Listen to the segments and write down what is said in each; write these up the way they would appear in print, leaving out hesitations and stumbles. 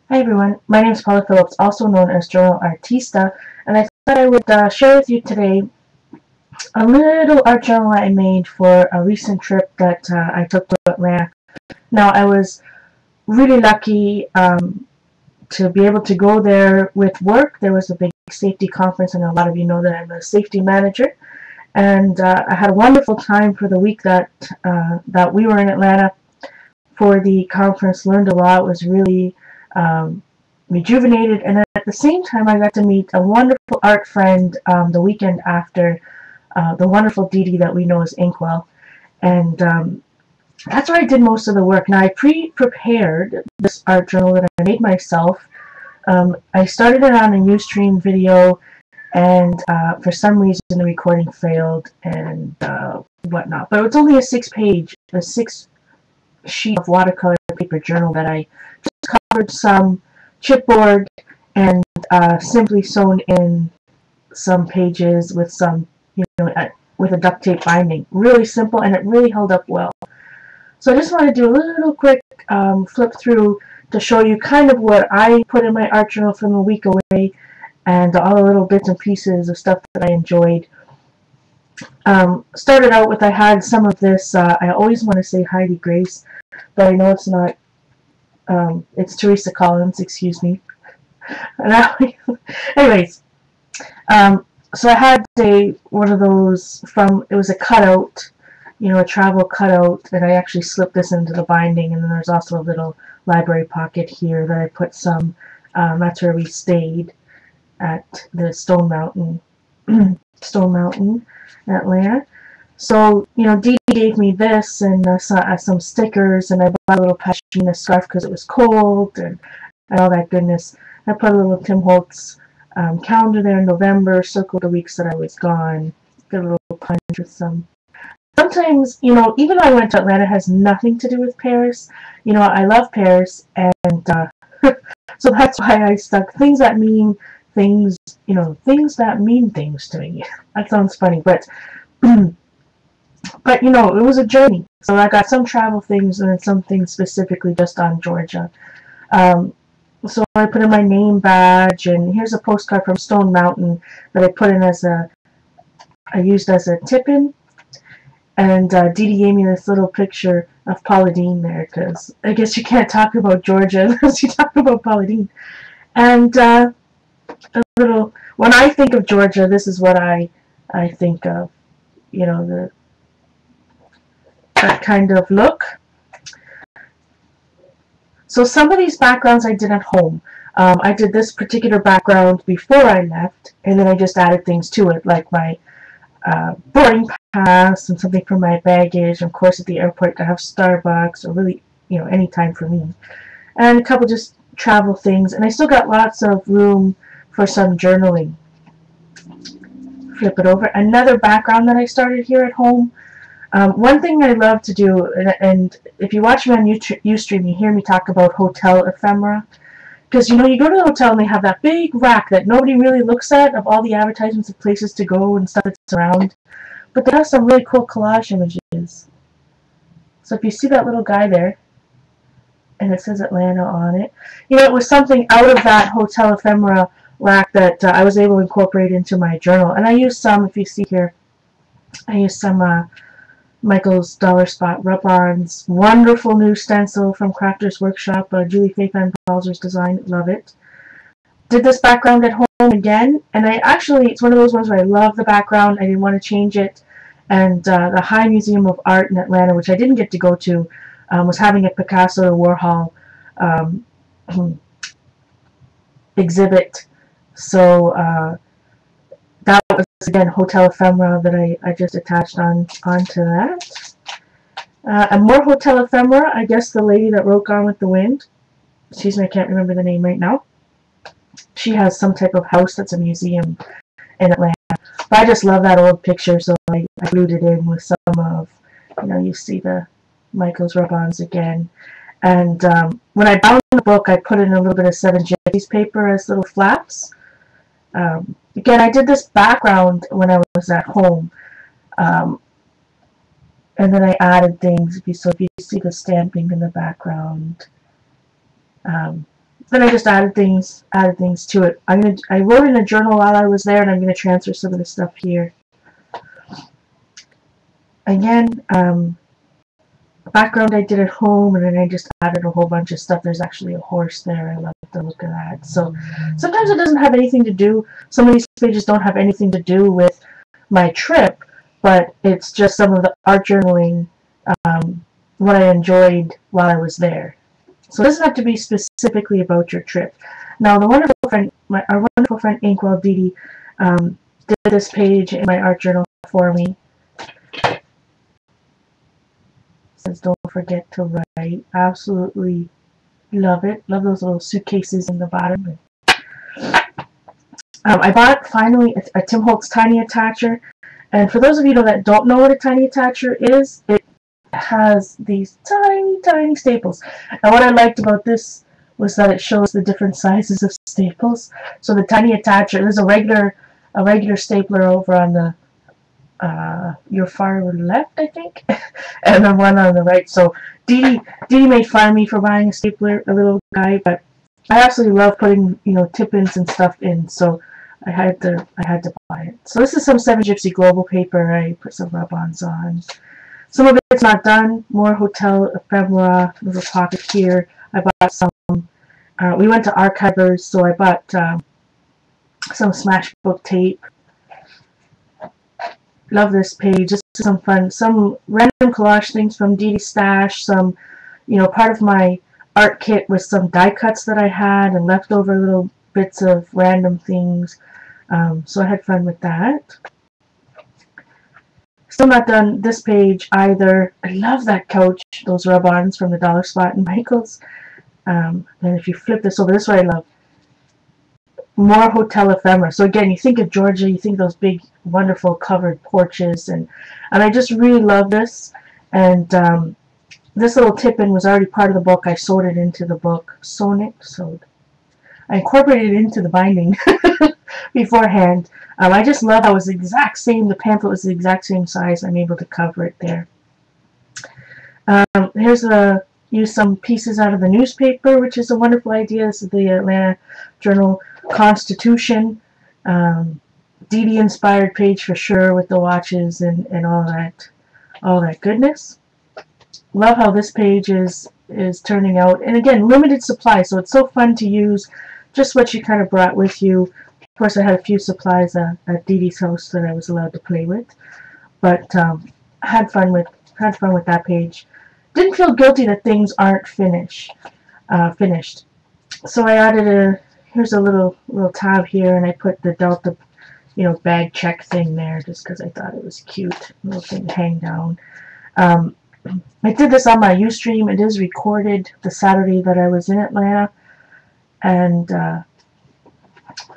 Hi everyone, my name is Paula Phillips, also known as JournalArtista, and I thought I would share with you today a little art journal I made for a recent trip that I took to Atlanta. Now, I was really lucky to be able to go there with work. There was a big safety conference, and a lot of you know that I'm a safety manager, and I had a wonderful time for the week that we were in Atlanta for the conference. Learned a lot, was really rejuvenated, and at the same time I got to meet a wonderful art friend the weekend after, the wonderful Dee Dee that we know as Inkwell, and that's where I did most of the work. Now, I pre-prepared this art journal that I made myself. I started it on a Ustream video, and for some reason the recording failed and whatnot, but it's only a six sheet of watercolor paper journal that I just covered some chipboard and simply sewn in some pages with some, with a duct tape binding. Really simple, and it really held up well. So I just want to do a little quick flip through to show you kind of what I put in my art journal from a week away, and all the little bits and pieces of stuff that I enjoyed. Started out with, I had some of this, I always want to say Heidi Grace, but I know it's not. It's Teresa Collins, excuse me. Anyways, so I had one of those it was a cutout, a travel cutout, and I actually slipped this into the binding, and then there's also a little library pocket here that I put some, that's where we stayed at the Stone Mountain in Atlanta. So, Dee Dee gave me this and some stickers, and I bought a little pashmina scarf because it was cold, and all that goodness. I put a little Tim Holtz calendar there in November, circled the weeks that I was gone, got a little punch with some. Sometimes, even though I went to Atlanta, it has nothing to do with Paris. I love Paris, and so that's why I stuck things that mean things, things that mean things to me. That sounds funny, but it was a journey. So I got some travel things and then some things specifically just on Georgia. So I put in my name badge, and here's a postcard from Stone Mountain that I put in I used as a tip-in. And Dee Dee gave me this little picture of Paula Deen there, because I guess you can't talk about Georgia unless you talk about Paula Deen. And when I think of Georgia, this is what I think of, that kind of look. So some of these backgrounds I did at home. I did this particular background before I left, and then I just added things to it, like my boarding pass and something for my baggage. And of course, at the airport, I have Starbucks, or really, any time for me, and a couple just travel things. And I still got lots of room for some journaling. Flip it over. Another background that I started here at home. One thing I love to do, and if you watch me on Ustream, you hear me talk about hotel ephemera. Because, you go to the hotel and they have that big rack that nobody really looks at of all the advertisements of places to go and stuff that's around. But they have some really cool collage images. So if you see that little guy there, and it says Atlanta on it, it was something out of that hotel ephemera rack that I was able to incorporate into my journal. And I used some, if you see here, I used some Michael's Dollar Spot rub-ons. Wonderful new stencil from Crafters Workshop, Julie Faye Van Balzer's design. Love it. Did this background at home again, and it's one of those ones where I love the background. I didn't want to change it. And the High Museum of Art in Atlanta, which I didn't get to go to, was having a Picasso Warhol exhibit. So that was, again, hotel ephemera that I just attached onto that. And more hotel ephemera. I guess the lady that wrote Gone with the Wind, excuse me, I can't remember the name right now. She has some type of house that's a museum in Atlanta. But I just love that old picture, so I glued it in with some of, you see the Michael's rub-ons again. And when I bound the book, I put in a little bit of 7 J's paper as little flaps. Again, I did this background when I was at home, and then I added things. So if you see the stamping in the background, then I just added things to it. I wrote in a journal while I was there, and I'm gonna transfer some of the stuff here. Again, background I did at home, and then I just added a whole bunch of stuff. There's actually a horse there. I love the look of that. So sometimes it doesn't have anything to do. Some of these pages don't have anything to do with my trip, but it's just some of the art journaling, what I enjoyed while I was there. So it doesn't have to be specifically about your trip. Now, the wonderful friend, our wonderful friend Inkwell Didi, did this page in my art journal for me. Says, don't forget to write. Absolutely love it. Love those little suitcases in the bottom. I bought finally a Tim Holtz tiny attacher, and for those of you that don't know what a tiny attacher is, it has these tiny staples. And what I liked about this was that it shows the different sizes of staples. So the tiny attacher, there's a regular stapler over on the your far left, I think, and then one on the right. So Didi made fun of me for buying a stapler, a little guy, but I absolutely love putting, you know, tip-ins and stuff in, so I had to buy it. So this is some 7 Gypsy Global paper. I put some rub-ons on. Some of it's not done. More hotel ephemera, little pocket here. I bought some. We went to Archivers, so I bought some Smashbook tape. Love this page. This is some fun, some random collage things from Didi's stash. Some, you know, part of my art kit with some die cuts that I had and leftover little bits of random things. So I had fun with that. Still not done this page either. I love that couch, those rub-ons from the Dollar Spot and Michaels. And if you flip this over, this is what I love. More hotel ephemera. So again, you think of Georgia, you think of those big, wonderful covered porches, and I just really love this. And this little tip-in was already part of the book. I sewed it into the book. I incorporated it into the binding beforehand. I just love how it was the exact same. The pamphlet was the exact same size. I'm able to cover it there. Use some pieces out of the newspaper, which is a wonderful idea. This is the Atlanta Journal-Constitution. Didi inspired page for sure with the watches and all that goodness. Love how this page is turning out. And again, limited supply, so it's so fun to use. Just what you kind of brought with you. Of course, I had a few supplies at Didi's house that I was allowed to play with, but had fun with that page. Didn't feel guilty that things aren't finished. So I added here's a little tab here, and I put the Delta, you know, bag check thing there just because I thought it was cute, little thing to hang down. I did this on my Ustream. It is recorded the Saturday that I was in Atlanta, and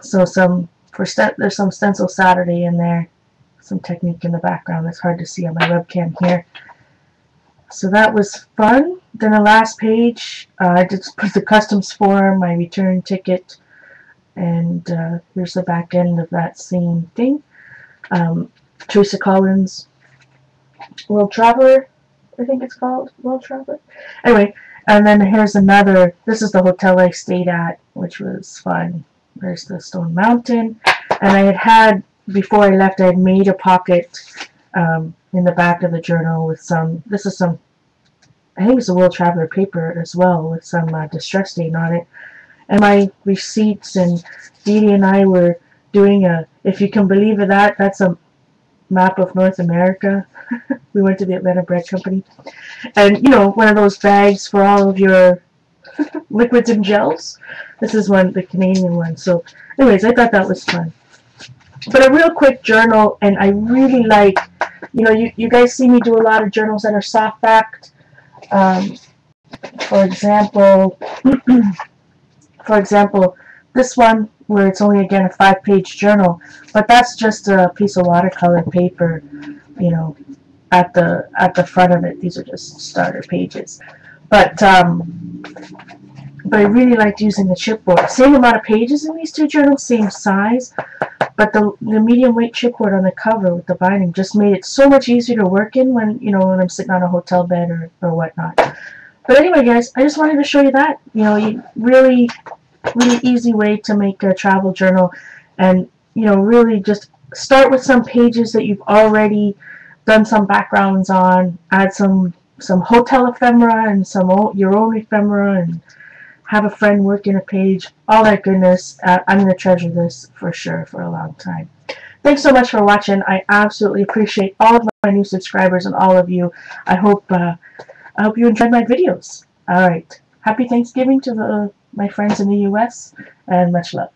so there's some Stencil Saturday in there, some technique in the background that's hard to see on my webcam here. So that was fun. Then the last page, I just put the customs form, my return ticket, and here's the back end of that same thing. Teresa Collins, World Traveler, I think it's called, World Traveler. Anyway, and then here's another, this is the hotel I stayed at, which was fun. There's the Stone Mountain. And I had before I left, I had made a pocket in the back of the journal with some, this is some, I think it's a World Traveler paper as well, with some distress stain on it. And my receipts, and Didi and I were doing if you can believe it, that's a map of North America. We went to the Atlanta Bread Company. And, you know, one of those bags for all of your liquids and gels. This is the Canadian one. So, anyways, I thought that was fun. But a real quick journal, and I really like, you know, you guys see me do a lot of journals that are soft-backed. For example, this one where it's only, again, a 5-page journal, but that's just a piece of watercolor paper, you know, at the front of it. These are just starter pages. But I really liked using the chipboard. Same amount of pages in these two journals, same size, but the medium weight chipboard on the cover with the binding just made it so much easier to work in when, you know, when I'm sitting on a hotel bed or whatnot. But anyway, guys, I just wanted to show you that. You know, you really, really easy way to make a travel journal, and really just start with some pages that you've already done some backgrounds on, add some hotel ephemera and some your own ephemera, and have a friend work in a page, all that goodness. I'm going to treasure this for sure for a long time. Thanks so much for watching. I absolutely appreciate all of my new subscribers and all of you. I hope you enjoyed my videos. All right. Happy Thanksgiving to my friends in the U.S. and much love.